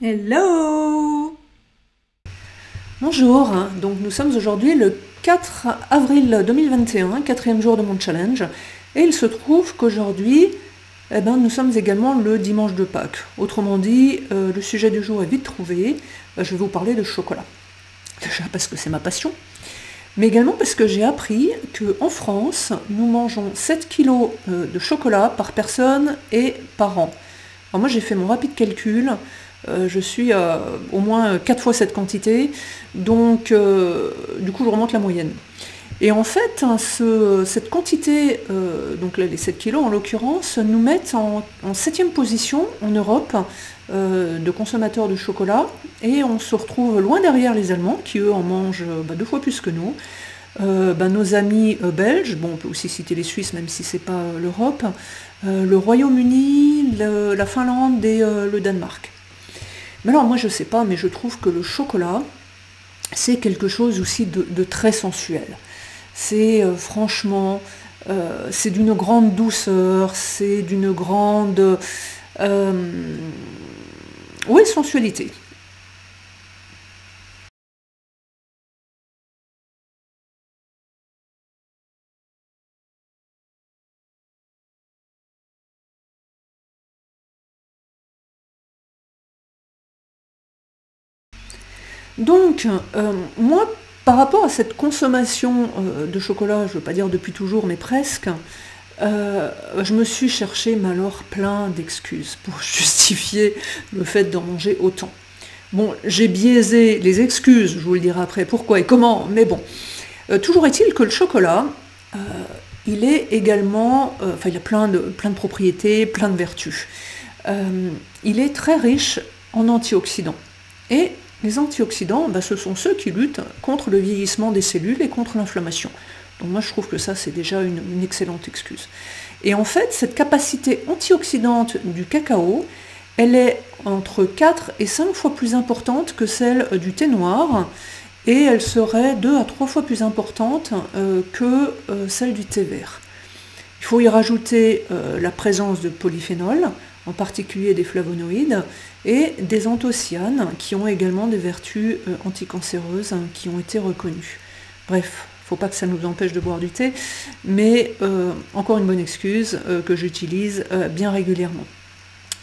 Hello! Bonjour, donc nous sommes aujourd'hui le 4 avril 2021, quatrième jour de mon challenge, et il se trouve qu'aujourd'hui, nous sommes également le dimanche de Pâques. Autrement dit, le sujet du jour est vite trouvé, je vais vous parler de chocolat. Déjà parce que c'est ma passion, mais également parce que j'ai appris qu'en France, nous mangeons 7 kg de chocolat par personne et par an. Alors moi j'ai fait mon rapide calcul, je suis au moins 4 fois cette quantité, donc du coup je remonte la moyenne. Et en fait, cette quantité, donc là, les 7 kilos en l'occurrence, nous mettent en 7e position en Europe de consommateurs de chocolat, et on se retrouve loin derrière les Allemands, qui eux en mangent 2 fois plus que nous. Nos amis belges, bon on peut aussi citer les Suisses même si c'est pas l'Europe, le Royaume-Uni, la Finlande et le Danemark. Mais alors moi je sais pas, mais je trouve que le chocolat c'est quelque chose aussi de très sensuel. C'est franchement, c'est d'une grande douceur, c'est d'une grande sensualité. Donc, moi, par rapport à cette consommation de chocolat, je ne veux pas dire depuis toujours, mais presque, je me suis cherché, mais alors, plein d'excuses pour justifier le fait d'en manger autant. Bon, j'ai biaisé les excuses, je vous le dirai après pourquoi et comment, mais bon. Toujours est-il que le chocolat, il est également, il a plein de propriétés, plein de vertus. Il est très riche en antioxydants. Et les antioxydants, ce sont ceux qui luttent contre le vieillissement des cellules et contre l'inflammation. Donc moi je trouve que ça c'est déjà une excellente excuse. Et en fait, cette capacité antioxydante du cacao, elle est entre 4 et 5 fois plus importante que celle du thé noir, et elle serait 2 à 3 fois plus importante que celle du thé vert. Il faut y rajouter la présence de polyphénols, en particulier des flavonoïdes, et des anthocyanes, qui ont également des vertus anticancéreuses qui ont été reconnues. Bref, il ne faut pas que ça nous empêche de boire du thé, mais encore une bonne excuse que j'utilise bien régulièrement.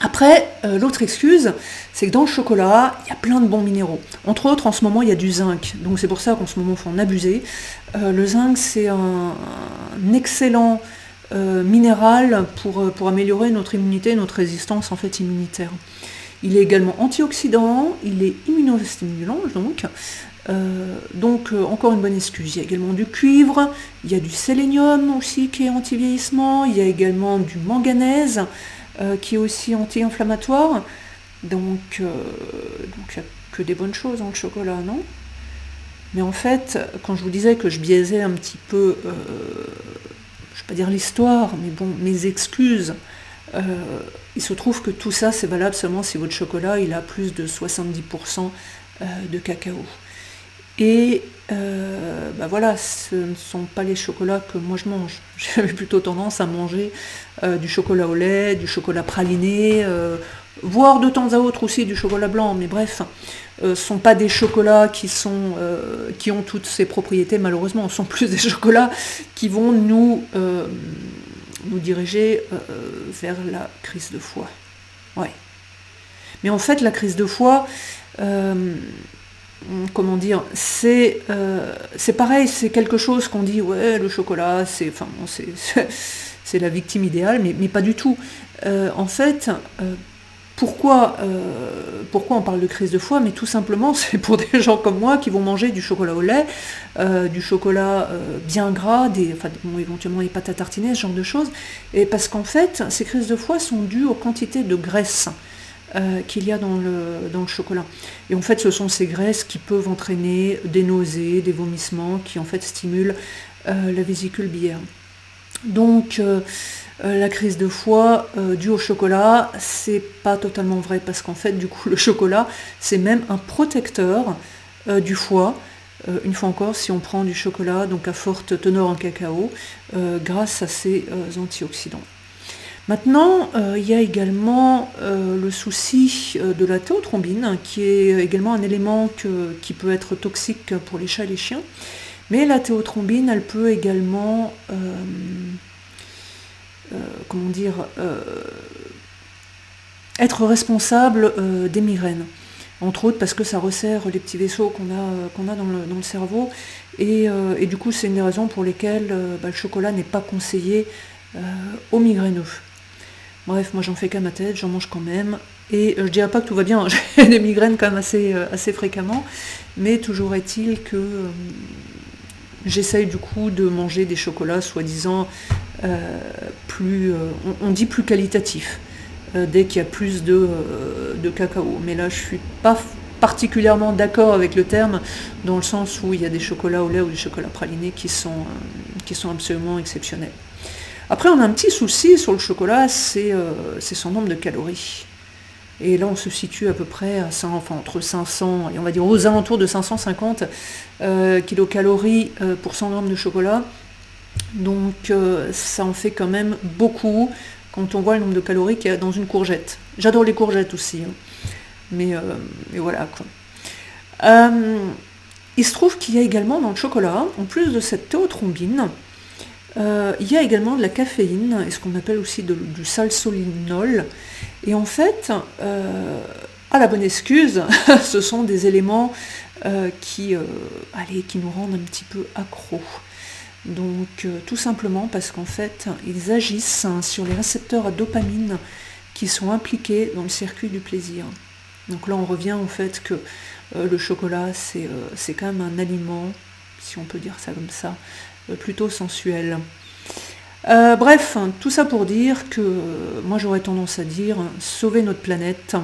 Après, l'autre excuse, c'est que dans le chocolat, il y a plein de bons minéraux. Entre autres, en ce moment, il y a du zinc, donc c'est pour ça qu'en ce moment, il faut en abuser. Le zinc, c'est un excellent minéral pour améliorer notre immunité, notre résistance en fait immunitaire. Il est également antioxydant, il est immunostimulant donc encore une bonne excuse. Il y a également du cuivre, il y a du sélénium aussi qui est anti-vieillissement, il y a également du manganèse qui est aussi anti-inflammatoire. Donc il n'y a que des bonnes choses dans le chocolat, non? Mais en fait, quand je vous disais que je biaisais un petit peu je ne vais pas dire l'histoire, mais bon, mes excuses. Il se trouve que tout ça, c'est valable seulement si votre chocolat il a plus de 70% de cacao. Et voilà, ce ne sont pas les chocolats que moi je mange. J'avais plutôt tendance à manger du chocolat au lait, du chocolat praliné, voire de temps à autre aussi du chocolat blanc, mais bref, ce ne sont pas des chocolats qui ont toutes ces propriétés, malheureusement, ce sont plus des chocolats qui vont nous diriger vers la crise de foie. Ouais. Mais en fait, la crise de foie, comment dire, c'est pareil, c'est quelque chose qu'on dit, ouais, le chocolat, c'est la victime idéale, mais pas du tout. En fait, pourquoi on parle de crise de foie? Mais tout simplement, c'est pour des gens comme moi qui vont manger du chocolat au lait, du chocolat bien gras, éventuellement des pâtes à tartiner, ce genre de choses. Et parce qu'en fait, ces crises de foie sont dues aux quantités de graisse qu'il y a dans le chocolat. Et en fait, ce sont ces graisses qui peuvent entraîner des nausées, des vomissements, qui en fait stimulent la vésicule biliaire. Donc, la crise de foie due au chocolat, c'est pas totalement vrai, parce qu'en fait, du coup, le chocolat, c'est même un protecteur du foie. Une fois encore, si on prend du chocolat, donc à forte teneur en cacao, grâce à ces antioxydants. Maintenant, il y a également le souci de la théotrombine, qui est également un élément qui peut être toxique pour les chats et les chiens. Mais la théotrombine, elle peut également, comment dire, être responsable des migraines. Entre autres parce que ça resserre les petits vaisseaux qu'on a dans le cerveau. Et du coup, c'est une des raisons pour lesquelles le chocolat n'est pas conseillé aux migraineux. Bref, moi j'en fais qu'à ma tête, j'en mange quand même. Et je dirais pas que tout va bien, j'ai des migraines quand même assez fréquemment. Mais toujours est-il que j'essaye du coup de manger des chocolats soi-disant plus, on dit plus qualitatifs, dès qu'il y a plus de cacao. Mais là je suis pas particulièrement d'accord avec le terme, dans le sens où il y a des chocolats au lait ou des chocolats pralinés qui sont absolument exceptionnels. Après, on a un petit souci sur le chocolat, c'est son nombre de calories. Et là, on se situe à peu près entre 500 et on va dire aux alentours de 550 kilocalories pour 100 grammes de chocolat. Donc, ça en fait quand même beaucoup quand on voit le nombre de calories qu'il y a dans une courgette. J'adore les courgettes aussi, hein. Mais voilà, quoi. Il se trouve qu'il y a également dans le chocolat, en plus de cette théotrombine, il y a également de la caféine, et ce qu'on appelle aussi du salsolinol. Et en fait, à la bonne excuse, ce sont des éléments qui nous rendent un petit peu accros. Donc tout simplement parce qu'en fait, ils agissent sur les récepteurs à dopamine qui sont impliqués dans le circuit du plaisir. Donc là, on revient au fait que le chocolat, c'est quand même un aliment, si on peut dire ça comme ça, plutôt sensuel. Bref, tout ça pour dire que moi j'aurais tendance à dire sauver notre planète.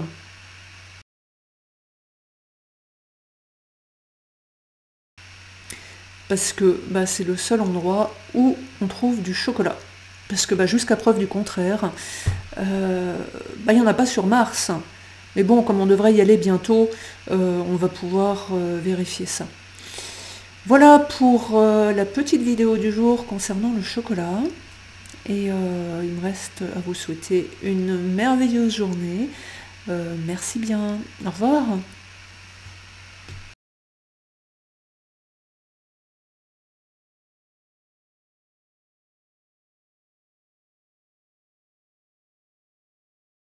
Parce que c'est le seul endroit où on trouve du chocolat. Parce que jusqu'à preuve du contraire, il n'y en a pas sur Mars. Mais bon, comme on devrait y aller bientôt, on va pouvoir vérifier ça. Voilà pour la petite vidéo du jour concernant le chocolat. Et il me reste à vous souhaiter une merveilleuse journée. Merci bien. Au revoir.